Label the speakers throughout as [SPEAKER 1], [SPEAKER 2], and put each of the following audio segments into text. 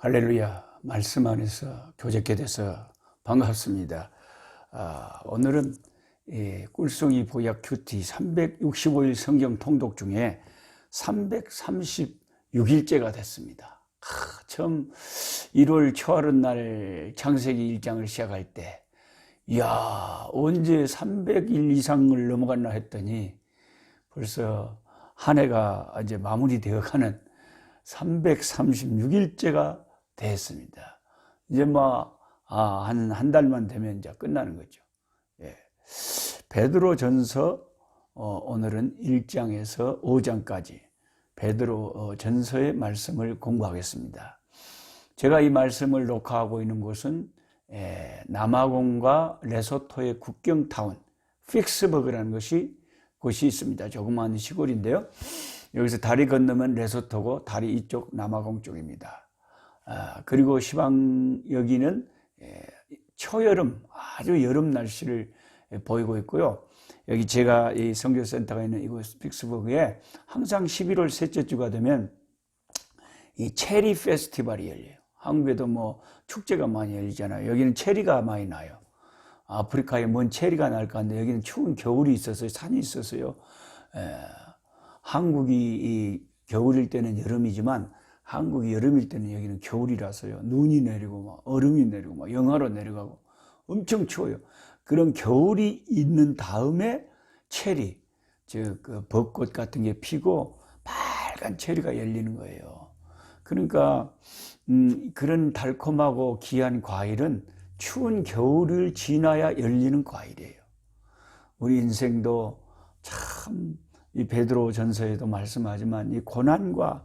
[SPEAKER 1] 할렐루야. 말씀 안에서 교제케 돼서 반갑습니다. 오늘은 꿀송이 보약 큐티 365일 성경 통독 중에 336일째가 됐습니다. 처음 1월 초하룻 날 창세기 1장을 시작할 때 이야, 언제 300일 이상을 넘어갔나 했더니 벌써 한 해가 이제 마무리되어 가는 336일째가 됐습니다. 이제 한 달만 되면 이제 끝나는 거죠. 예. 베드로 전서, 오늘은 1장에서 5장까지 베드로 전서의 말씀을 공부하겠습니다. 제가 이 말씀을 녹화하고 있는 곳은 남아공과 레소토의 국경타운, 픽스버그라는 곳이 있습니다. 조그마한 시골인데요. 여기서 다리 건너면 레소토고 다리 이쪽 남아공 쪽입니다. 그리고 시방 여기는 초여름, 아주 여름 날씨를 보이고 있고요. 여기 제가 이 선교센터가 있는 이곳 픽스버그에 항상 11월 셋째 주가 되면 이 체리 페스티벌이 열려요. 한국에도 축제가 많이 열리잖아요. 여기는 체리가 많이 나요. 아프리카에 뭔 체리가 날까 하는데 여기는 추운 겨울이 있어서 산이 있어서요. 한국이 이 겨울일 때는 여름이지만 한국이 여름일 때는 여기는 겨울이라서요. 눈이 내리고 얼음이 내리고 영하로 내려가고 엄청 추워요. 그런 겨울이 있는 다음에 체리, 즉 벚꽃 같은 게 피고 빨간 체리가 열리는 거예요. 그러니까 그런 달콤하고 귀한 과일은 추운 겨울을 지나야 열리는 과일이에요. 우리 인생도 참 이 베드로 전서에도 말씀하지만 이 고난과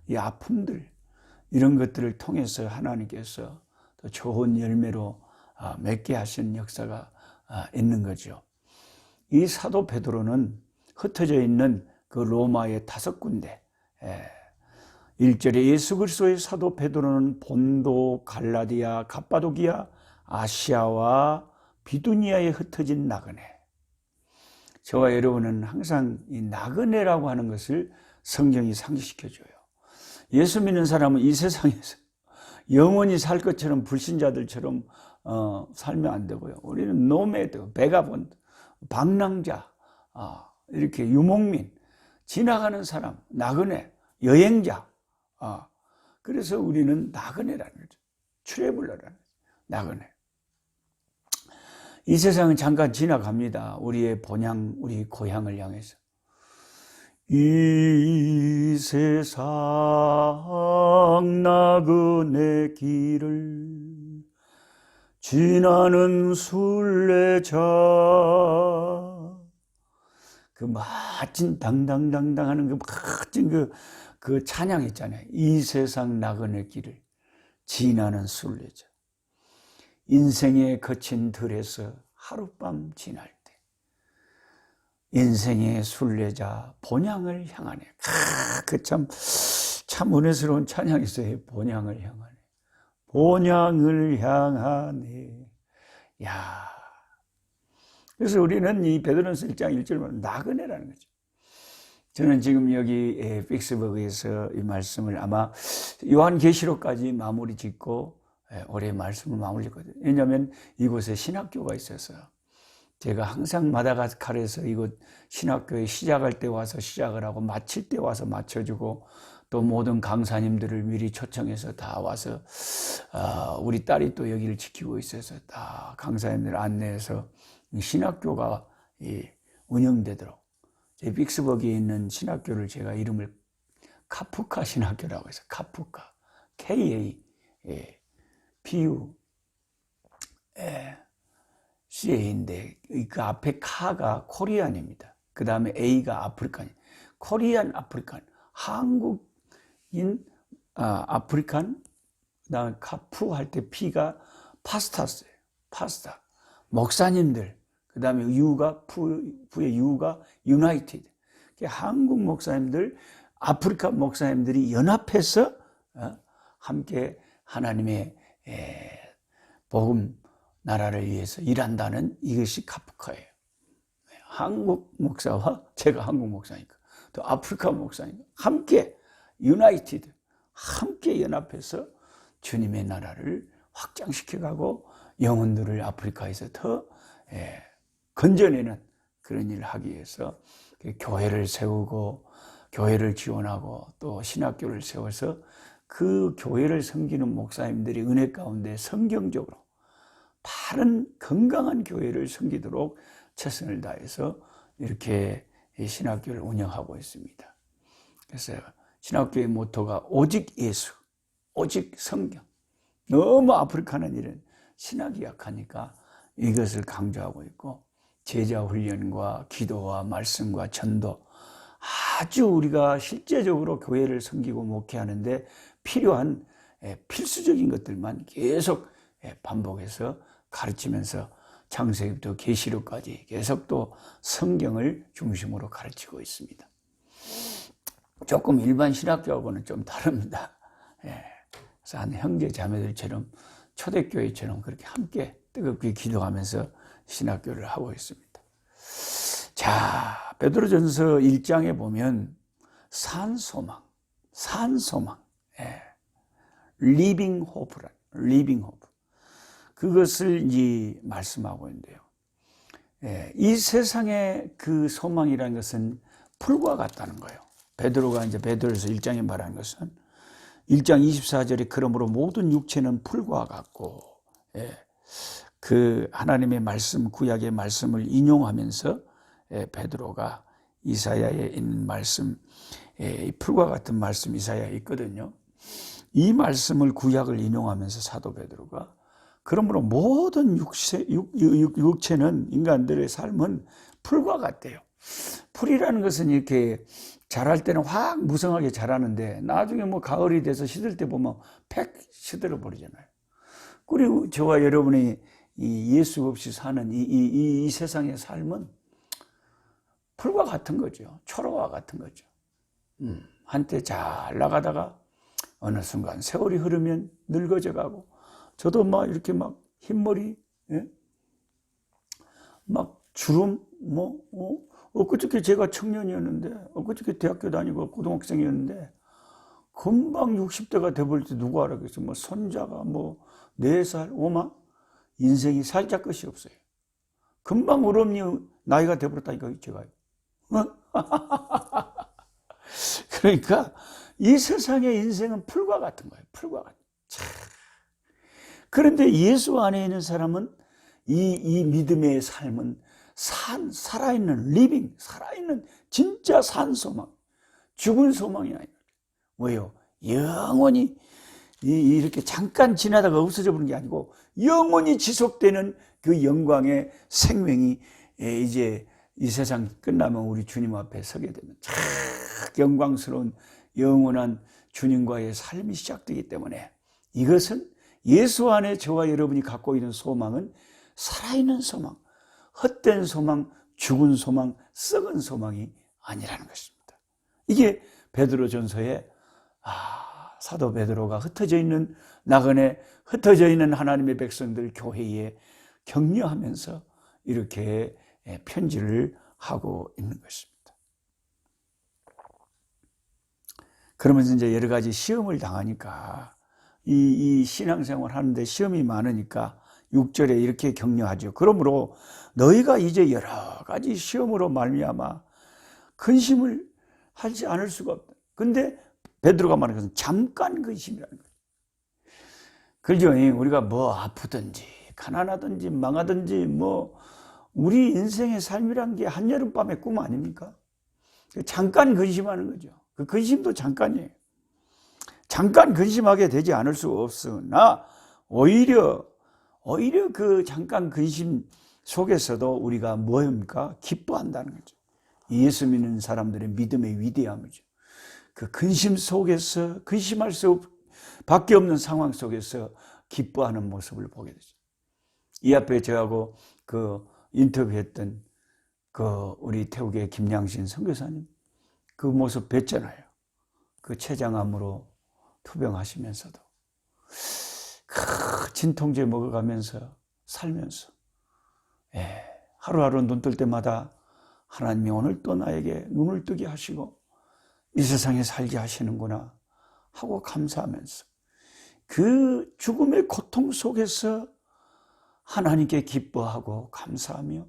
[SPEAKER 1] 이 아픔들, 이런 것들을 통해서 하나님께서 더 좋은 열매로 맺게 하시는 역사가 있는 거죠. 이 사도 베드로는 흩어져 있는 그 로마의 5군데, 1절에 예수 그리스도의 사도 베드로는 본도, 갈라디아, 갑바도기아, 아시아와 비두니아에 흩어진 나그네. 저와 여러분은 항상 이 나그네라고 하는 것을 성경이 상기시켜줘요. 예수 믿는 사람은 이 세상에서 영원히 살 것처럼 불신자들처럼 살면 안 되고요. 우리는 노매드, 베가본드, 방랑자, 이렇게 유목민, 지나가는 사람, 나그네, 여행자. 그래서 우리는 나그네라는 거죠. 트래블러라는 거죠. 나그네. 이 세상은 잠깐 지나갑니다. 우리의 본향, 우리 고향을 향해서. 이 세상 나그네 길을 지나는 순례자, 그 멋진 당당당당 하는 그 멋진 그 찬양 있잖아요. 이 세상 나그네 길을 지나는 순례자. 인생의 거친 들에서 하룻밤 지날 때 인생의 순례자 본향을 향하네. 그 참 은혜스러운 찬양이 있어요. 본향을 향하네. 본향을 향하네. 야. 그래서 우리는 이 베드로전서 1장 1절만 나그네라는 거죠. 저는 지금 여기 픽스버그에서 이 말씀을 아마 요한계시록까지 마무리 짓고 올해 말씀을 마무리했거든요. 왜냐하면 이곳에 신학교가 있어서 제가 항상 마다가스카르에서 이곳 신학교에 시작할 때 와서 시작을 하고 마칠 때 와서 마쳐주고 또 모든 강사님들을 미리 초청해서 다 와서 우리 딸이 또 여기를 지키고 있어서 다 강사님들 안내해서 신학교가 운영되도록 제 픽스버그에 있는 신학교를 제가 이름을 카프카 신학교라고 해서 카프카 K-A P-U CA인데 그 앞에 카가 코리안입니다. 그 다음에 A가 아프리칸, 코리안 아프리칸, 한국인 아프리칸, 그 다음에 카푸 할 때 P가 파스타스예요. 파스타. 목사님들, 그 다음에 U가 V의 U가 유나이티드. 한국 목사님들, 아프리카 목사님들이 연합해서 함께 하나님의 복음 나라를 위해서 일한다는 이것이 카프카예요. 한국 목사와 제가 한국 목사니까 또 아프리카 목사니까 함께 유나이티드, 함께 연합해서 주님의 나라를 확장시켜가고 영혼들을 아프리카에서 더 건져내는 그런 일을 하기 위해서 교회를 세우고 교회를 지원하고 또 신학교를 세워서 그 교회를 섬기는 목사님들이 은혜 가운데 성경적으로 바른 건강한 교회를 섬기도록 최선을 다해서 이렇게 신학교를 운영하고 있습니다. 그래서 신학교의 모토가 오직 예수, 오직 성경. 너무 아프리카는 이런 신학이 약하니까 이것을 강조하고 있고, 제자 훈련과 기도와 말씀과 전도, 아주 우리가 실제적으로 교회를 섬기고 목회하는데 필요한 필수적인 것들만 계속 반복해서 가르치면서 창세기부터 계시록까지 계속 또 성경을 중심으로 가르치고 있습니다. 조금 일반 신학교하고는 좀 다릅니다. 그래서 한 형제 자매들처럼 초대교회처럼 그렇게 함께 뜨겁게 기도하면서 신학교를 하고 있습니다. 자, 베드로전서 1장에 보면 산소망, 리빙 호프란, 리빙 호프. 그것을 이제 말씀하고 있는데요. 이 세상의 그 소망이라는 것은 풀과 같다는 거예요. 베드로가 이제 베드로서 1장에 말하는 것은 1장 24절에 그러므로 모든 육체는 풀과 같고, 그 하나님의 말씀, 구약의 말씀을 인용하면서 베드로가 이사야에 있는 말씀, 풀과 같은 말씀 이사야에 있거든요. 이 말씀을 구약을 인용하면서 사도 베드로가 그러므로 모든 육체는 인간들의 삶은 풀과 같대요. 풀이라는 것은 이렇게 자랄 때는 확 무성하게 자라는데 나중에 뭐 가을이 돼서 시들 때 보면 팩 시들어 버리잖아요. 그리고 저와 여러분이 이 예수 없이 사는 이 세상의 삶은 풀과 같은 거죠. 초로와 같은 거죠. 한때 잘 나가다가 어느 순간 세월이 흐르면 늙어져 가고, 저도 막 이렇게 막 흰머리, 막 주름, 엊그저께 제가 청년이었는데, 엊그저께 대학교 다니고 고등학생이었는데, 금방 60대가 돼버릴 때 누가 알았겠어. 뭐 손자가 4살, 5만? 인생이 살짝 끝이 없어요. 금방 어른이 나이가 돼버렸다니까, 제가. 그러니까 이 세상의 인생은 풀과 같은 거예요. 풀과 같은. 그런데 예수 안에 있는 사람은 이 믿음의 삶은 살아있는 리빙, 살아있는 진짜 산 소망, 죽은 소망이 아니에요. 왜요? 영원히 이렇게 잠깐 지나다가 없어져 버리는 게 아니고 영원히 지속되는 그 영광의 생명이 이제 이 세상 끝나면 우리 주님 앞에 서게 되면 참 영광스러운 영원한 주님과의 삶이 시작되기 때문에, 이것은 예수 안에 저와 여러분이 갖고 있는 소망은 살아있는 소망, 헛된 소망, 죽은 소망, 썩은 소망이 아니라는 것입니다. 이게 베드로전서에 사도 베드로가 흩어져 있는 나그네, 흩어져 있는 하나님의 백성들 교회에 격려하면서 이렇게 편지를 하고 있는 것입니다. 그러면서 이제 여러 가지 시험을 당하니까 이 신앙생활 하는데 시험이 많으니까 6절에 이렇게 격려하죠. 그러므로 너희가 이제 여러 가지 시험으로 말미암아 근심을 하지 않을 수가 없다. 근데 베드로가 말하는 것은 잠깐 근심이라는 거예요. 그렇죠? 우리가 아프든지 가난하든지 망하든지 우리 인생의 삶이란 게 한여름밤의 꿈 아닙니까? 잠깐 근심하는 거죠. 그 근심도 잠깐이에요. 잠깐 근심하게 되지 않을 수 없으나 오히려 그 잠깐 근심 속에서도 우리가 뭐입니까? 기뻐한다는 거죠. 예수 믿는 사람들의 믿음의 위대함이죠. 그 근심 속에서, 근심할 수밖에 없는 상황 속에서 기뻐하는 모습을 보게 되죠. 이 앞에 저하고 인터뷰했던 우리 태국의 김양신 선교사님, 그 모습 뵀잖아요. 그 췌장암으로 투병하시면서도 진통제 먹어가면서 살면서 하루하루 눈 뜰 때마다 하나님이 오늘 또 나에게 눈을 뜨게 하시고 이 세상에 살게 하시는구나 하고 감사하면서 그 죽음의 고통 속에서 하나님께 기뻐하고 감사하며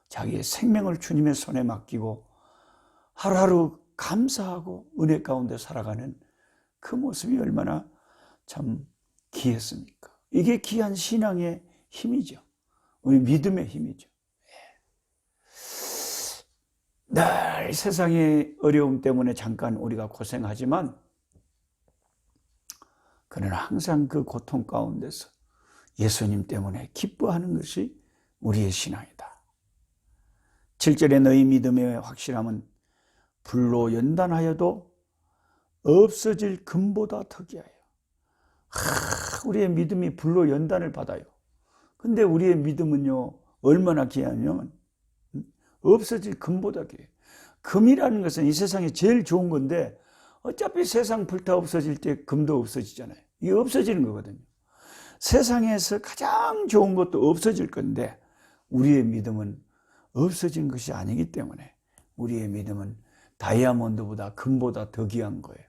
[SPEAKER 1] 자기의 생명을 주님의 손에 맡기고 하루하루 감사하고 은혜 가운데 살아가는 그 모습이 얼마나 참 귀했습니까? 이게 귀한 신앙의 힘이죠. 우리 믿음의 힘이죠. 늘 세상의 어려움 때문에 잠깐 우리가 고생하지만 그러나 항상 그 고통 가운데서 예수님 때문에 기뻐하는 것이 우리의 신앙이다. 7절에 너희 믿음의 확실함은 불로 연단하여도 없어질 금보다 더 귀하여. 우리의 믿음이 불로 연단을 받아요. 근데 우리의 믿음은요, 얼마나 귀하냐면 없어질 금보다 귀해요. 금이라는 것은 이 세상에 제일 좋은 건데 어차피 세상 불타 없어질 때 금도 없어지잖아요. 이게 없어지는 거거든요. 세상에서 가장 좋은 것도 없어질 건데 우리의 믿음은 없어진 것이 아니기 때문에 우리의 믿음은 다이아몬드보다 금보다 더 귀한 거예요.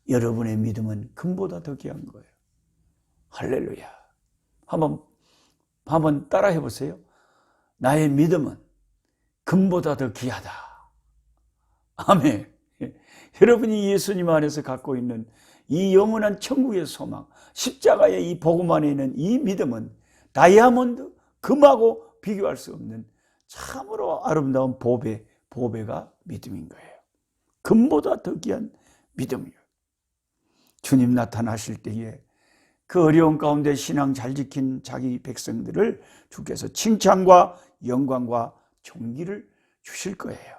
[SPEAKER 1] 여러분의 믿음은 금보다 더 귀한 거예요. 할렐루야. 한번 따라 해보세요. 나의 믿음은 금보다 더 귀하다. 아멘. 여러분이 예수님 안에서 갖고 있는 이 영원한 천국의 소망, 십자가의 이 복음 안에 있는 이 믿음은 다이아몬드, 금하고 비교할 수 없는 참으로 아름다운 보배가 믿음인 거예요. 금보다 더 귀한 믿음이에요. 주님 나타나실 때에 그 어려운 가운데 신앙 잘 지킨 자기 백성들을 주께서 칭찬과 영광과 존귀를 주실 거예요.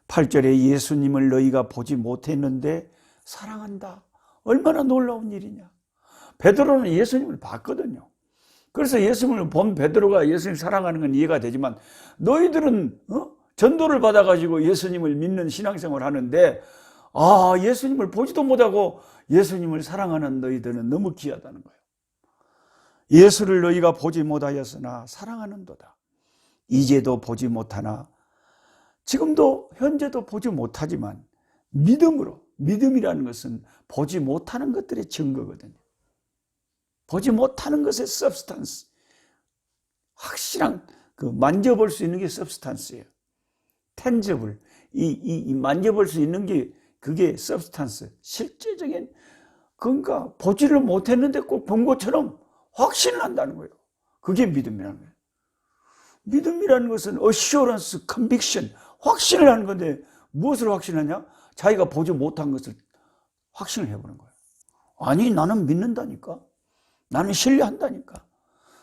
[SPEAKER 1] 8절에 예수님을 너희가 보지 못했는데 사랑한다. 얼마나 놀라운 일이냐. 베드로는 예수님을 봤거든요. 그래서 예수님을 본 베드로가 예수님 사랑하는 건 이해가 되지만 너희들은 전도를 받아가지고 예수님을 믿는 신앙생활을 하는데 예수님을 보지도 못하고 예수님을 사랑하는 너희들은 너무 귀하다는 거예요. 예수를 너희가 보지 못하였으나 사랑하는도다. 이제도 보지 못하나 지금도 현재도 보지 못하지만 믿음이라는 것은 보지 못하는 것들의 증거거든요. 보지 못하는 것의 substance, 확실한 그 만져볼 수 있는 게 substance예요. tangible, 이 만져볼 수 있는 게 그게 substance, 실제적인, 그러니까 보지를 못했는데 꼭 본 것처럼 확신을 한다는 거예요. 그게 믿음이라는 거예요. 믿음이라는 것은 assurance, conviction, 확신을 하는 건데 무엇을 확신하냐? 자기가 보지 못한 것을 확신을 해보는 거예요. 아니, 나는 믿는다니까. 나는 신뢰한다니까.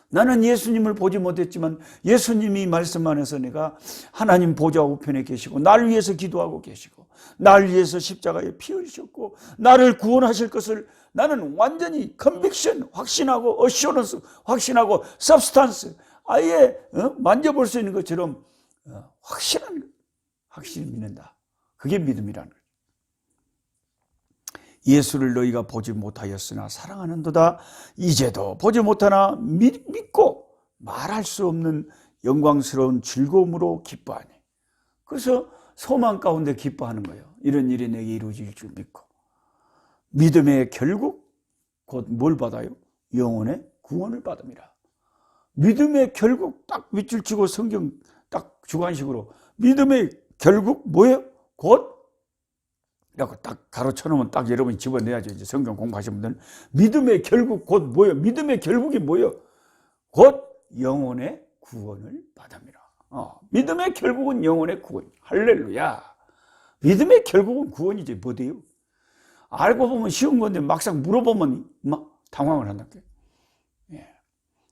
[SPEAKER 1] 나는 예수님을 보지 못했지만 예수님이 말씀 안에서 내가 하나님 보좌 우편에 계시고 나를 위해서 기도하고 계시고 나를 위해서 십자가에 피 흘리셨고 나를 구원하실 것을 나는 완전히 컨빅션 확신하고 어시오런스 확신하고 substance 아예 만져볼 수 있는 것처럼 확신을 믿는다. 그게 믿음이라는 거예요. 예수를 너희가 보지 못하였으나 사랑하는도다. 이제도 보지 못하나 믿고 말할 수 없는 영광스러운 즐거움으로 기뻐하니. 그래서 소망 가운데 기뻐하는 거예요. 이런 일이 내게 이루어질 줄 믿고. 믿음의 결국 곧 뭘 받아요? 영혼의 구원을 받음이라. 믿음의 결국 딱 밑줄 치고 성경 딱 주관식으로 믿음의 결국 뭐예요? 곧 이라고 딱 가로쳐놓으면 딱 여러분이 집어내야죠. 이제 성경 공부하시는 분들은. 믿음의 결국 곧 뭐예요? 믿음의 결국이 뭐예요? 곧 영혼의 구원을 받음이라. 믿음의 결국은 영혼의 구원. 할렐루야. 믿음의 결국은 구원이지 뭐 돼요? 알고 보면 쉬운 건데 막상 물어보면 막 당황을 한다고요.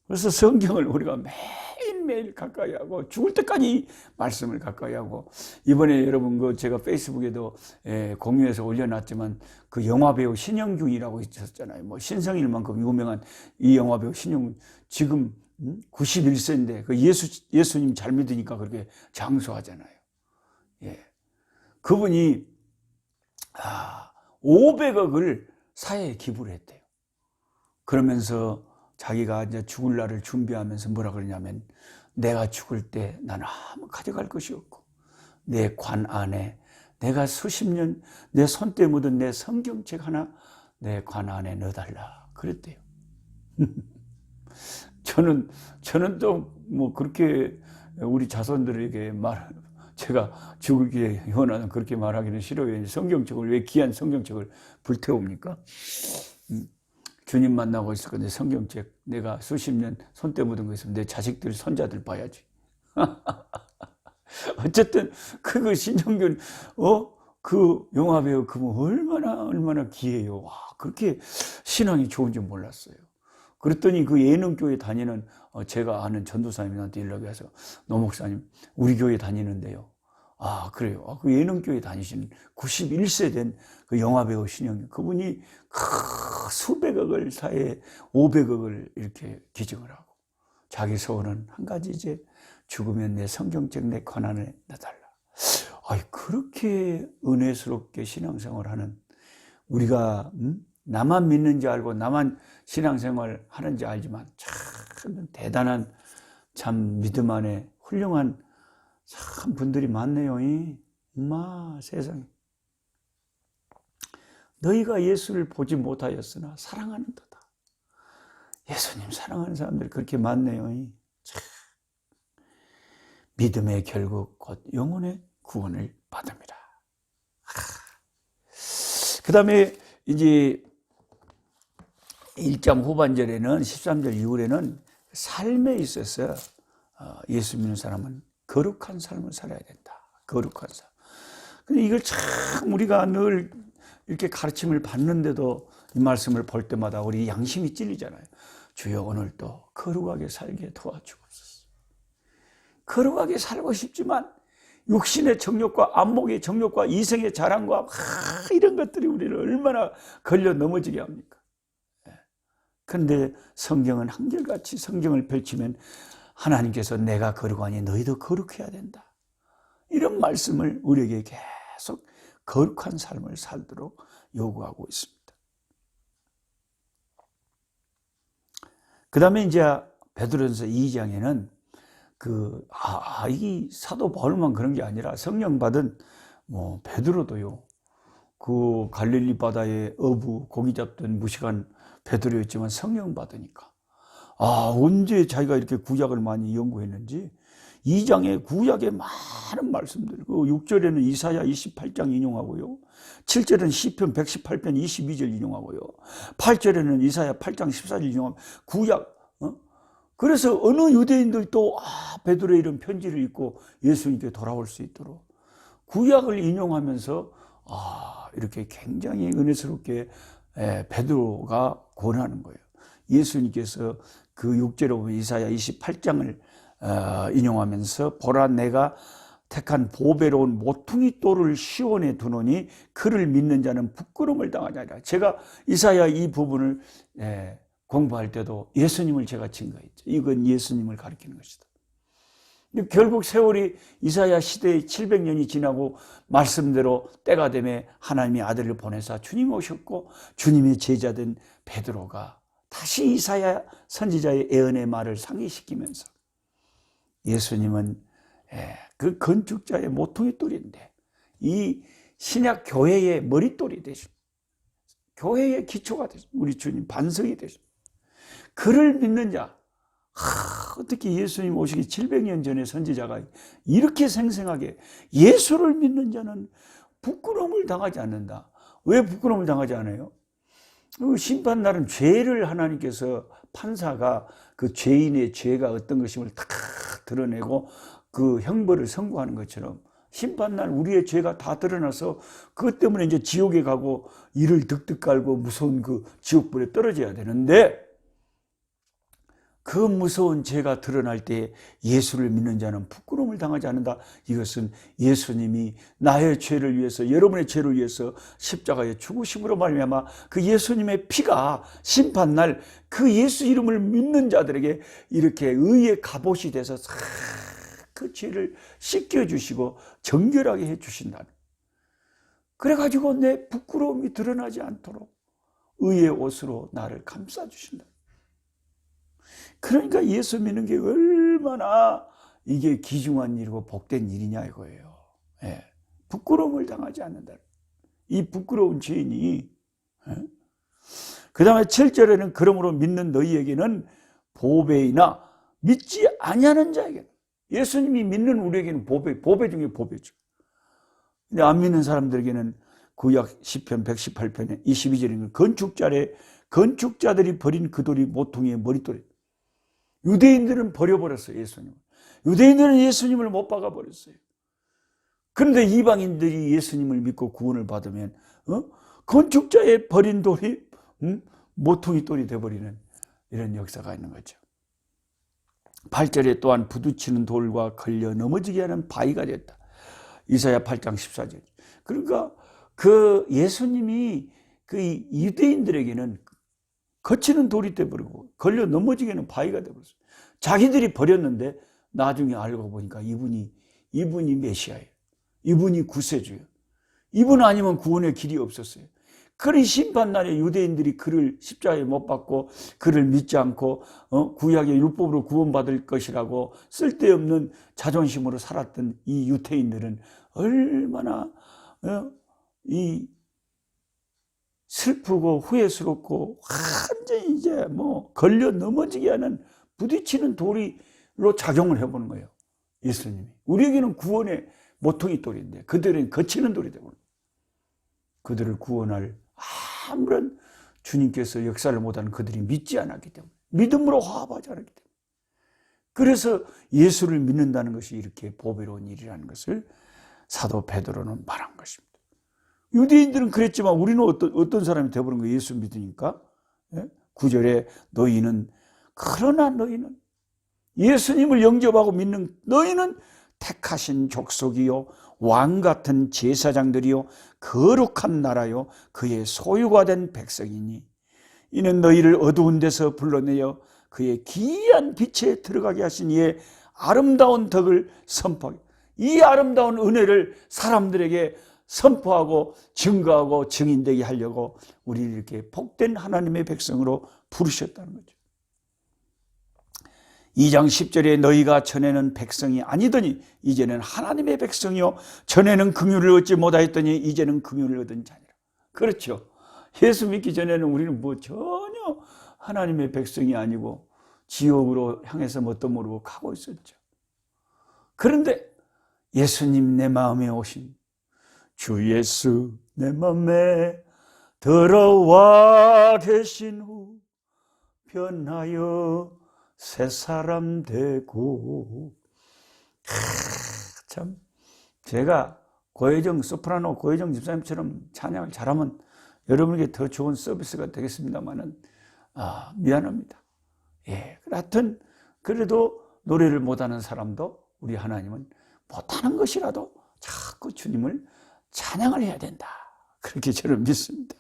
[SPEAKER 1] 그래서 성경을 우리가 매일매일 가까이 하고 죽을 때까지 말씀을 가까이 하고 이번에 여러분 제가 페이스북에도 공유해서 올려놨지만 그 영화배우 신영균이라고 있었잖아요. 뭐 신성일만큼 유명한 이 영화배우 신영균 지금 91세인데 그 예수님 잘 믿으니까 그렇게 장수하잖아요. 그분이 500억을 사회에 기부를 했대요. 그러면서 자기가 이제 죽을 날을 준비하면서 뭐라 그러냐면 내가 죽을 때 나는 아무 가져갈 것이 없고 내 관 안에 내가 수십 년 내 손때 묻은 내 성경책 하나 내 관 안에 넣어달라 그랬대요. 저는 또 뭐 그렇게 우리 자손들에게 제가 죽을게 원하는 그렇게 말하기는 싫어요. 성경책을 왜 귀한 성경책을 불태웁니까? 주님 만나고 있을 건데 성경책 내가 수십 년 손때 묻은 거 있으면 내 자식들 손자들 봐야지. 어쨌든 그 신정균 그 영화배우 그분 얼마나 귀해요. 와, 그렇게 신앙이 좋은 줄 몰랐어요. 그랬더니 그 예능교회 다니는 제가 아는 전도사님한테 연락이 와서 노 목사님 우리 교회 다니는데요. 아 그래요. 그 예능교회 다니시는 91세 된 그 영화배우 신영균 그분이 수백억을 사에 500억을 이렇게 기증을 하고 자기 소원은 한 가지 이제 죽으면 내 성경책 내 관 안에 놔달라. 그렇게 은혜스럽게 신앙생활하는 우리가 나만 믿는지 알고 나만 신앙생활 하는지 알지만 참 대단한 참 믿음 안에 훌륭한 참 분들이 많네요. 엄마 세상에. 너희가 예수를 보지 못하였으나 사랑하는도다. 예수님 사랑하는 사람들이 그렇게 많네요. 참. 믿음의 결국 곧 영혼의 구원을 받습니다. 그 다음에 이제 1장 후반절에는 13절 이후에는 삶에 있어서 예수 믿는 사람은 거룩한 삶을 살아야 된다. 거룩한 삶. 근데 이걸 참 우리가 늘 이렇게 가르침을 받는데도 이 말씀을 볼 때마다 우리 양심이 찔리잖아요. 주여 오늘도 거룩하게 살게 도와주옵소서. 거룩하게 살고 싶지만 육신의 정욕과 안목의 정욕과 이성의 자랑과 이런 것들이 우리를 얼마나 걸려 넘어지게 합니까? 그런데 성경은 한결같이 성경을 펼치면 하나님께서 내가 거룩하니 너희도 거룩해야 된다. 이런 말씀을 우리에게 계속 거룩한 삶을 살도록 요구하고 있습니다. 그 다음에 이제 베드로전서 2장에는 이 사도 바울만 그런 게 아니라 성령 받은 베드로도요. 그 갈릴리 바다에 고기 잡던 무식한 베드로였지만 성령 받으니까 언제 자기가 이렇게 구약을 많이 연구했는지 2장에 구약의 많은 말씀들 6절에는 이사야 28장 인용하고요. 7절에는 시편 118편 22절 인용하고요. 8절에는 이사야 8장 14절 인용하고 구약 그래서 어느 유대인들도 베드로의 이런 편지를 읽고 예수님께 돌아올 수 있도록 구약을 인용하면서 이렇게 굉장히 은혜스럽게 베드로가 권하는 거예요. 예수님께서 그 6절에 보면 이사야 28장을 인용하면서 보라 내가 택한 보배로운 모퉁이 돌을 시온에 두노니 그를 믿는 자는 부끄러움을 당하지 아니라. 제가 이사야 이 부분을 공부할 때도 예수님을 제가 증거했죠. 이건 예수님을 가리키는 것이다. 결국 세월이 이사야 시대의 700년이 지나고 말씀대로 때가 되매 하나님의 아들을 보내사 주님이 오셨고 주님의 제자된 베드로가 다시 이사야 선지자의 예언의 말을 상기시키면서 예수님은 그 건축자의 모퉁이 돌인데 이 신약 교회의 머릿돌이 되신 교회의 기초가 되신 우리 주님 반석이 되신 그를 믿는 자 어떻게 예수님 오시기 700년 전에 선지자가 이렇게 생생하게 예수를 믿는 자는 부끄러움을 당하지 않는다. 왜 부끄러움을 당하지 않아요? 심판날은 죄를 하나님께서 판사가 그 죄인의 죄가 어떤 것임을 다 드러내고 그 형벌을 선고하는 것처럼 심판날 우리의 죄가 다 드러나서 그것 때문에 이제 지옥에 가고 이를 득득 깔고 무서운 그 지옥불에 떨어져야 되는데 그 무서운 죄가 드러날 때 예수를 믿는 자는 부끄러움을 당하지 않는다. 이것은 예수님이 나의 죄를 위해서 여러분의 죄를 위해서 십자가에 죽으심으로 말미암아 그 예수님의 피가 심판날 그 예수 이름을 믿는 자들에게 이렇게 의의 갑옷이 돼서 그 죄를 씻겨주시고 정결하게 해주신다. 그래가지고 내 부끄러움이 드러나지 않도록 의의 옷으로 나를 감싸주신다. 그러니까 예수 믿는 게 얼마나 이게 귀중한 일이고 복된 일이냐 이거예요. 부끄러움을 당하지 않는다. 이 부끄러운 죄인이 그 다음에 7절에는 그러므로 믿는 너희에게는 보배이나 믿지 아니하는 자에게는, 예수님이 믿는 우리에게는 보배 중에 보배죠. 근데 안 믿는 사람들에게는 구약 시편 118편에 22절에는 건축자들이 버린 그 돌이 모퉁이의 머릿돌이. 유대인들은 버려버렸어요, 예수님을. 유대인들은 예수님을 못 박아버렸어요. 그런데 이방인들이 예수님을 믿고 구원을 받으면 건축자의 버린 돌이 모퉁이 돌이 되어버리는 이런 역사가 있는 거죠. 8절에 또한 부딪히는 돌과 걸려 넘어지게 하는 바위가 됐다. 이사야 8장 14절. 그러니까 그 예수님이 그 유대인들에게는 거치는 돌이 되어버리고 걸려 넘어지게 하는 바위가 되어버렸어요. 자기들이 버렸는데 나중에 알고 보니까 이분이 메시아예요. 이분이 구세주예요. 이분 아니면 구원의 길이 없었어요. 그런 심판날에 유대인들이 그를 십자가에 못 박고 그를 믿지 않고 구약의 율법으로 구원받을 것이라고 쓸데없는 자존심으로 살았던 이 유대인들은 얼마나 이 슬프고 후회스럽고 완전히 이제 뭐 걸려 넘어지게 하는 부딪히는 돌이로 작용을 해보는 거예요. 예수님이. 우리에게는 구원의 모퉁이 돌인데 그들은 거치는 돌이 되고, 그들을 구원할 아무런 주님께서 역사를 못하는 그들이 믿지 않았기 때문에, 믿음으로 화합하지 않았기 때문에, 그래서 예수를 믿는다는 것이 이렇게 보배로운 일이라는 것을 사도 베드로는 말한 것입니다. 유대인들은 그랬지만 우리는 어떤 사람이 되어버린 거예요? 예수 믿으니까. 9절에 그러나 너희는 예수님을 영접하고 믿는 너희는 택하신 족속이요 왕같은 제사장들이요 거룩한 나라요 그의 소유가 된 백성이니 이는 너희를 어두운 데서 불러내어 그의 기이한 빛에 들어가게 하신 이의 아름다운 덕을 선포하게, 이 아름다운 은혜를 사람들에게 선포하고 증거하고 증인되게 하려고 우리를 이렇게 복된 하나님의 백성으로 부르셨다는 거죠. 2장 10절에 너희가 전에는 백성이 아니더니 이제는 하나님의 백성이요 전에는 긍휼을 얻지 못하였더니 이제는 긍휼을 얻은 자니라. 그렇죠. 예수 믿기 전에는 우리는 뭐 전혀 하나님의 백성이 아니고 지옥으로 향해서 뭣도 모르고 가고 있었죠. 그런데 예수님 내 마음에 오신 주 예수 내 마음에 들어와 계신 후 변하여 새 사람 되고, 참 제가 소프라노 고혜정 집사님처럼 찬양을 잘하면 여러분에게 더 좋은 서비스가 되겠습니다만은 미안합니다. 하여튼 그래도 노래를 못하는 사람도 우리 하나님은 못하는 것이라도 자꾸 주님을 찬양을 해야 된다, 그렇게 저는 믿습니다.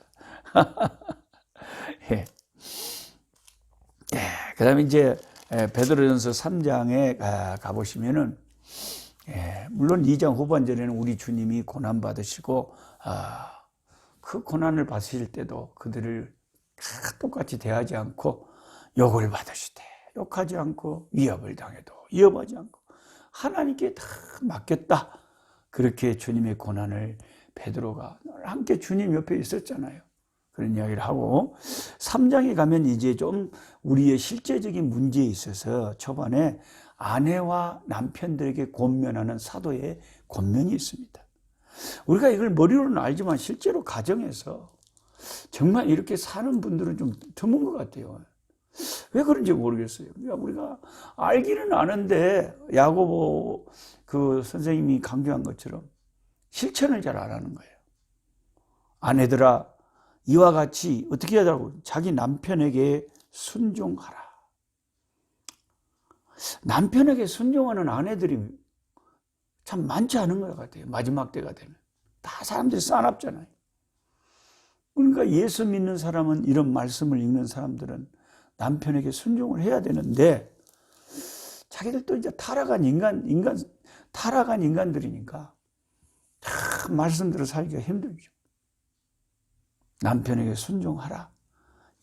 [SPEAKER 1] 그 다음에 이제 베드로전서 3장에 가보시면은, 물론 2장 후반전에는 우리 주님이 고난받으시고, 그 고난을 받으실 때도 그들을 똑같이 대하지 않고 욕을 받으시되 욕하지 않고 위협을 당해도 위협하지 않고 하나님께 다 맡겼다. 그렇게 주님의 고난을 베드로가 함께 주님 옆에 있었잖아요. 그런 이야기를 하고 3장에 가면 이제 좀 우리의 실제적인 문제에 있어서 초반에 아내와 남편들에게 권면하는 사도의 권면이 있습니다. 우리가 이걸 머리로는 알지만 실제로 가정에서 정말 이렇게 사는 분들은 좀 드문 것 같아요. 왜 그런지 모르겠어요. 우리가 알기는 아는데 야고보 그 선생님이 강조한 것처럼 실천을 잘 안 하는 거예요. 아내들아 이와 같이 어떻게 하자고, 자기 남편에게 순종하라. 남편에게 순종하는 아내들이 참 많지 않은 것 같아요. 마지막 때가 되면 다 사람들이 싸납잖아요. 그러니까 예수 믿는 사람은, 이런 말씀을 읽는 사람들은 남편에게 순종을 해야 되는데 자기들도 이제 타락한 인간들이니까 참 말씀대로 살기가 힘들죠. 남편에게 순종하라.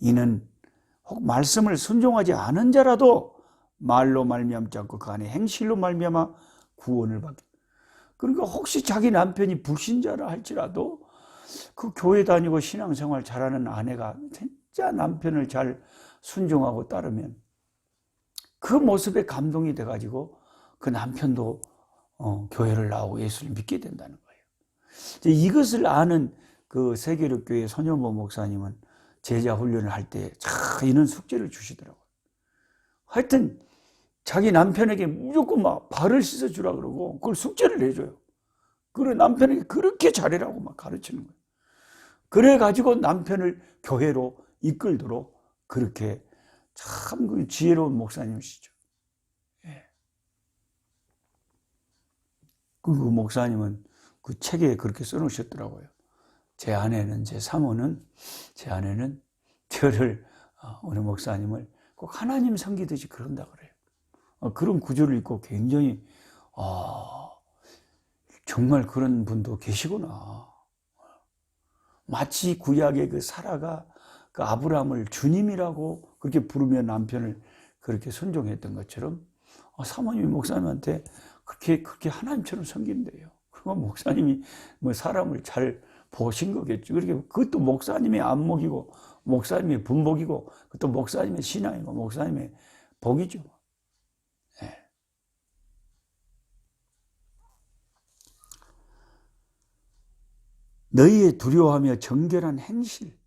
[SPEAKER 1] 이는 혹 말씀을 순종하지 않은 자라도 말로 말미암지 않고 그 안에 행실로 말미암아 구원을 받게. 그러니까 혹시 자기 남편이 불신자라 할지라도 그 교회 다니고 신앙생활 잘하는 아내가 진짜 남편을 잘 순종하고 따르면 그 모습에 감동이 돼가지고 그 남편도 교회를 나오고 예수를 믿게 된다는 거예요. 이것을 아는 그 세계력교회 손현보 목사님은 제자 훈련을 할 때 이런 숙제를 주시더라고요. 하여튼 자기 남편에게 무조건 막 발을 씻어주라 그러고 그걸 숙제를 내줘요. 그래 남편에게 그렇게 잘해라고 막 가르치는 거예요. 그래가지고 남편을 교회로 이끌도록 그렇게 참 그 지혜로운 목사님이시죠. 예. 그 목사님은 그 책에 그렇게 써놓으셨더라고요. 제 사모는 제 아내는 저를 어느 목사님을 꼭 하나님 섬기듯이 그런다 그래요. 그런 구절을 읽고 굉장히 정말 그런 분도 계시구나. 마치 구약의 그 사라가 그 아브라함을 주님이라고 그렇게 부르며 남편을 그렇게 순종했던 것처럼 사모님이 목사님한테 그렇게 하나님처럼 섬긴대요. 그리고 목사님이 뭐 사람을 잘 보신 거겠죠. 그렇게 그것도 목사님의 안목이고 목사님의 분복이고 그것도 목사님의 신앙이고 목사님의 복이죠. 네. 너희의 두려워하며 정결한 행실,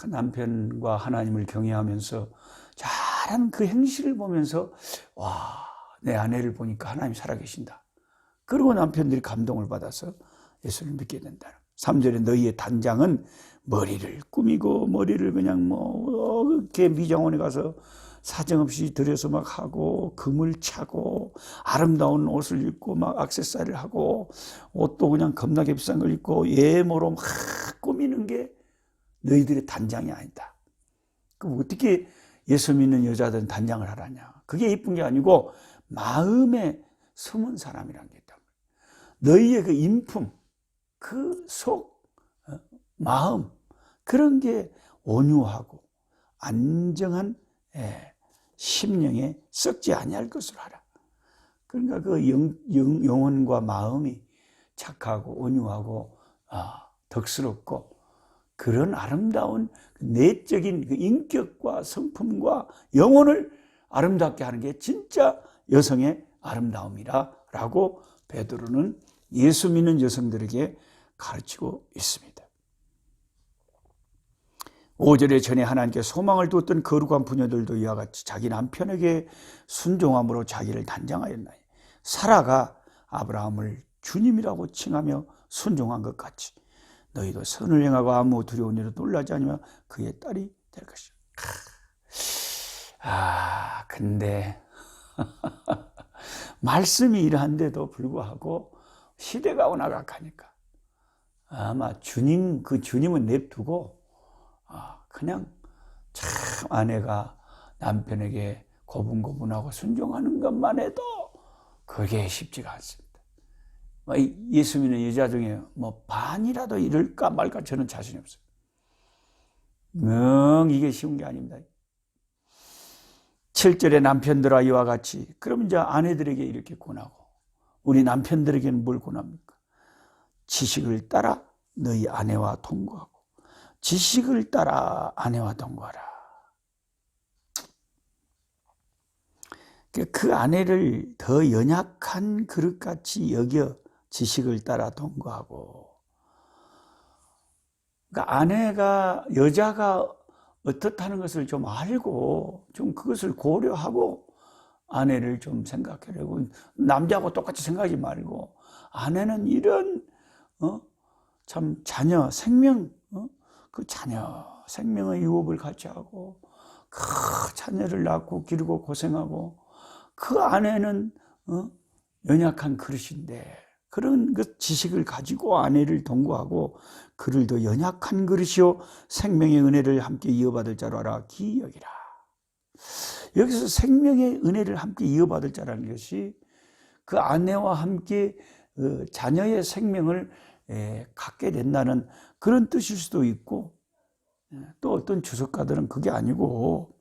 [SPEAKER 1] 남편과 하나님을 경외하면서 잘한 그 행실을 보면서 와, 내 아내를 보니까 하나님 살아계신다. 그리고 남편들이 감동을 받아서 예수를 믿게 된다. 3절에 너희의 단장은 머리를 꾸미고 머리를 그냥 이렇게 미장원에 가서 사정없이 들여서 막 하고 금을 차고 아름다운 옷을 입고 막 액세서리를 하고 옷도 그냥 겁나게 비싼 걸 입고 예모로 막 꾸미는 게 너희들의 단장이 아니다. 그럼 어떻게 예수 믿는 여자들은 단장을 하라냐? 그게 이쁜 게 아니고 마음에 숨은 사람이란 게 있다. 너희의 그 인품, 그 속, 마음 그런 게 온유하고 안정한 심령에 썩지 아니할 것으로 하라. 그러니까 그 영혼과 마음이 착하고 온유하고 덕스럽고 그런 아름다운 내적인 그 인격과 성품과 영혼을 아름답게 하는 게 진짜 여성의 아름다움이라고 베드로는 예수 믿는 여성들에게 가르치고 있습니다. 5절에 전에 하나님께 소망을 두었던 거룩한 부녀들도 이와 같이 자기 남편에게 순종함으로 자기를 단장하였나니 사라가 아브라함을 주님이라고 칭하며 순종한 것 같이 너희도 선을 행하고 아무 두려운 일로 놀라지 않으며 그의 딸이 될 것이다. 근데 말씀이 이러한데도 불구하고 시대가 오나각하니까 아마 주님은 냅두고 그냥 참 아내가 남편에게 고분고분하고 순종하는 것만 해도 그게 쉽지가 않습니다. 예수 믿는 여자 중에 반이라도 이럴까 말까 저는 자신이 없어요. 이게 쉬운 게 아닙니다. 7절에 남편들아 이와 같이 그럼 이제 아내들에게 이렇게 권하고 우리 남편들에게는 뭘 권합니까? 지식을 따라 너희 아내와 동거하고 지식을 따라 아내와 동거하라. 그 아내를 더 연약한 그릇같이 여겨 지식을 따라 동거하고 그러니까 여자가 어떻다는 것을 좀 알고 좀 그것을 고려하고 아내를 좀 생각하려고 남자하고 똑같이 생각하지 말고 아내는 이런 참 자녀 생명 그 자녀 생명의 유업을 같이 하고 그 자녀를 낳고 기르고 고생하고 그 아내는 연약한 그릇인데 그런 그 지식을 가지고 아내를 동거하고 그를 더 연약한 그릇이요 생명의 은혜를 함께 이어받을 자로 알아 기이 여기라. 여기서 생명의 은혜를 함께 이어받을 자라는 것이 그 아내와 함께 자녀의 생명을 갖게 된다는 그런 뜻일 수도 있고 또 어떤 주석가들은 그게 아니고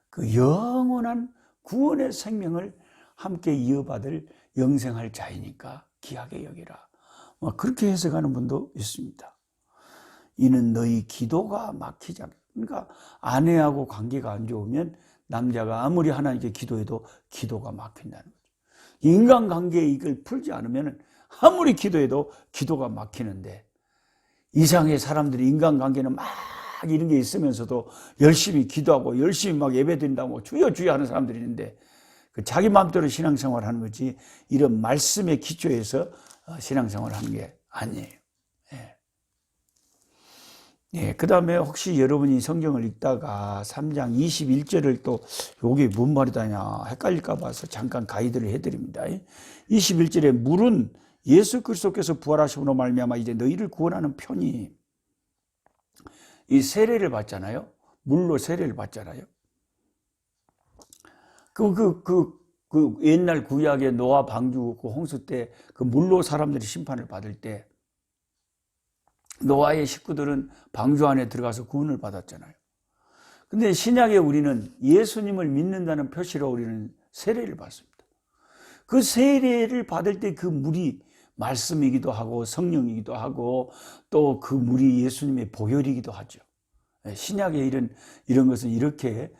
[SPEAKER 1] 그 영원한 구원의 생명을 함께 이어받을 영생할 자이니까 귀하게 여기라. 그렇게 해석하는 분도 있습니다. 이는 너희 기도가 막히지 않게. 그러니까 아내하고 관계가 안 좋으면 남자가 아무리 하나님께 기도해도 기도가 막힌다는 거죠. 인간관계에 이걸 풀지 않으면 아무리 기도해도 기도가 막히는데, 이상의 사람들이 인간관계는 막 이런 게 있으면서도 열심히 기도하고 열심히 막 예배드린다고 주여 주여 하는 사람들이 있는데, 자기 마음대로 신앙생활 하는 거지 이런 말씀의 기초에서 신앙생활 하는 게 아니에요. 그 다음에 혹시 여러분이 성경을 읽다가 3장 21절을 또 요게 뭔 말이다냐 헷갈릴까 봐서 잠깐 가이드를 해드립니다. 21절에 물은 예수 그리스도께서 부활하심으로 말미암아 이제 너희를 구원하는 편이, 이 세례를 받잖아요. 물로 세례를 받잖아요. 그 옛날 구약의 노아 방주 그 홍수 때 그 물로 사람들이 심판을 받을 때 노아의 식구들은 방주 안에 들어가서 구원을 받았잖아요. 근데 신약에 우리는 예수님을 믿는다는 표시로 우리는 세례를 받습니다. 그 세례를 받을 때 그 물이 말씀이기도 하고 성령이기도 하고 또 그 물이 예수님의 보혈이기도 하죠. 신약에 이런 것은 이렇게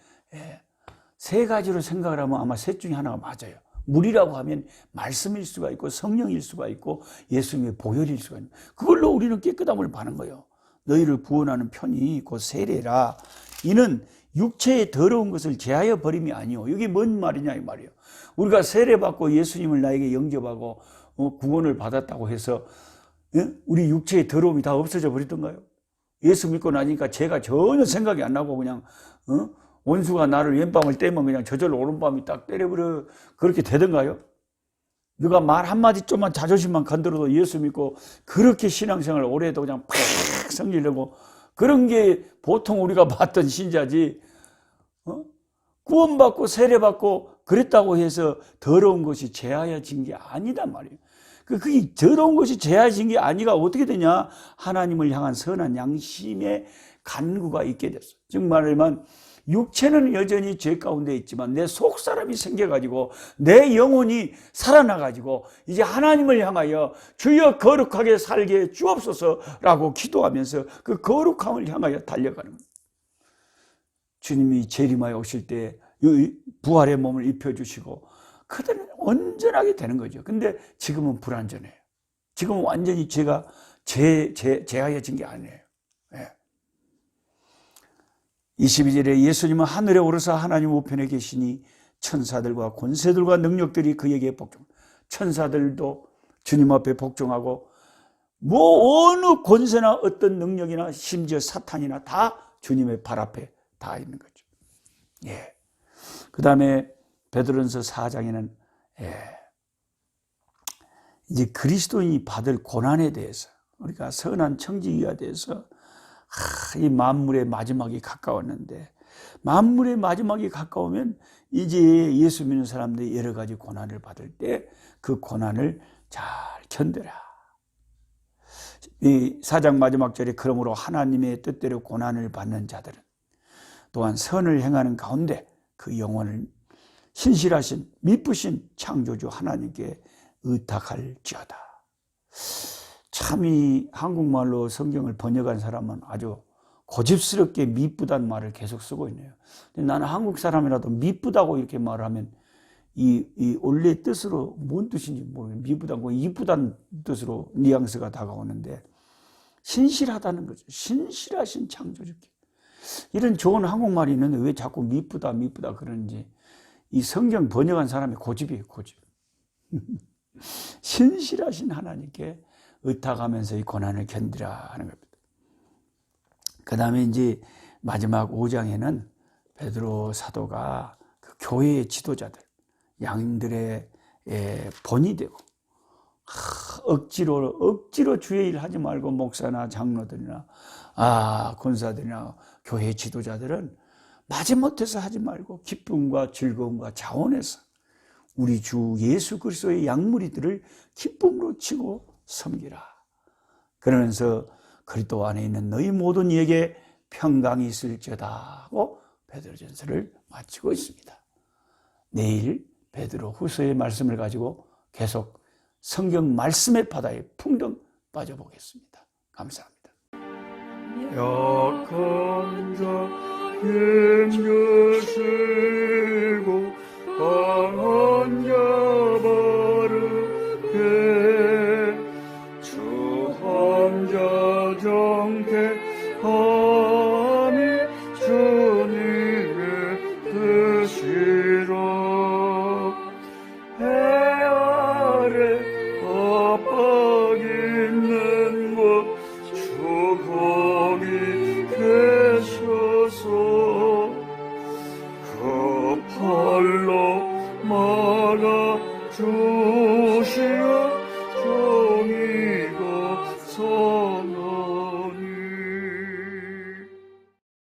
[SPEAKER 1] 세 가지로 생각을 하면 아마 셋 중에 하나가 맞아요. 물이라고 하면 말씀일 수가 있고 성령일 수가 있고 예수님의 보혈일 수가 있는, 그걸로 우리는 깨끗함을 받는 거예요. 너희를 구원하는 편이 곧 세례라. 이는 육체의 더러운 것을 제하여 버림이 아니오. 이게 뭔 말이냐 이 말이에요. 우리가 세례받고 예수님을 나에게 영접하고 구원을 받았다고 해서 우리 육체의 더러움이 다 없어져 버리던가요? 예수 믿고 나니까 죄가 전혀 생각이 안 나고 그냥 원수가 나를 왼밤을 떼면 그냥 저절로 오른밤이 딱 때려버려, 그렇게 되던가요? 누가 말 한마디 좀만 자존심만 건드려도 예수 믿고 그렇게 신앙생활을 오래 해도 그냥 팍 성질내고, 그런 게 보통 우리가 봤던 신자지. 구원받고 세례받고 그랬다고 해서 더러운 것이 제하여진 게 아니단 말이에요. 그게 더러운 것이 제하여진 게 아니가 어떻게 되냐? 하나님을 향한 선한 양심의 간구가 있게 됐어. 즉 말하면 육체는 여전히 죄 가운데 있지만 내 속사람이 생겨가지고 내 영혼이 살아나가지고 이제 하나님을 향하여 주여 거룩하게 살게 주옵소서라고 기도하면서 그 거룩함을 향하여 달려가는 거예요. 주님이 재림하여 오실 때 부활의 몸을 입혀주시고 그들은 온전하게 되는 거죠. 근데 지금은 불완전해요. 지금은 완전히 죄가 제하여진 게 아니에요. 22절에 예수님은 하늘에 오르사 하나님 우편에 계시니 천사들과 권세들과 능력들이 그에게 복종. 천사들도 주님 앞에 복종하고 어느 권세나 어떤 능력이나 심지어 사탄이나 다 주님의 발 앞에 다 있는 거죠. 그 다음에 베드로전서 4장에는 이제 그리스도인이 받을 고난에 대해서, 우리가 선한 청지기가 돼서 이 만물의 마지막이 가까웠는데, 만물의 마지막이 가까우면 이제 예수 믿는 사람들이 여러 가지 고난을 받을 때 그 고난을 잘 견뎌라. 이 4장 마지막 절에 그러므로 하나님의 뜻대로 고난을 받는 자들은 또한 선을 행하는 가운데 그 영혼을 신실하신 미쁘신 창조주 하나님께 의탁할지어다. 참 이 한국말로 성경을 번역한 사람은 아주 고집스럽게 미쁘다는 말을 계속 쓰고 있네요. 근데 나는 한국 사람이라도 미쁘다고 이렇게 말하면 이 원래 뜻으로 뭔 뜻인지 모르겠어요. 미쁘다고 이쁘다는 뜻으로 뉘앙스가 다가오는데 신실하다는 거죠. 신실하신 창조주께. 이런 좋은 한국말이 있는데 왜 자꾸 미쁘다 그러는지, 이 성경 번역한 사람이 고집이에요, 고집. 신실하신 하나님께 의탁하면서 이 고난을 견디라 하는 겁니다. 그 다음에 이제 마지막 5장에는 베드로 사도가 그 교회의 지도자들, 양들의 본이 되고 억지로 주의 일 하지 말고 목사나 장로들이나 권사들이나 교회 지도자들은 마지못해서 하지 말고 기쁨과 즐거움과 자원해서 우리 주 예수 그리스도의 양무리들을 기쁨으로 치고 섬기라. 그러면서 그리스도 안에 있는 너희 모든 이에게 평강이 있을지어다 하고 베드로전서를 마치고 있습니다. 내일 베드로 후서의 말씀을 가지고 계속 성경 말씀의 바다에 풍덩 빠져보겠습니다. 감사합니다.
[SPEAKER 2] 약한 자 힘주시고 강한 자 바르게 주한 자 정케하니 주님의 뜻이라. 해 아래 압박 있는 곳 주 거기 계셔서 그 팔로 막아 주시오.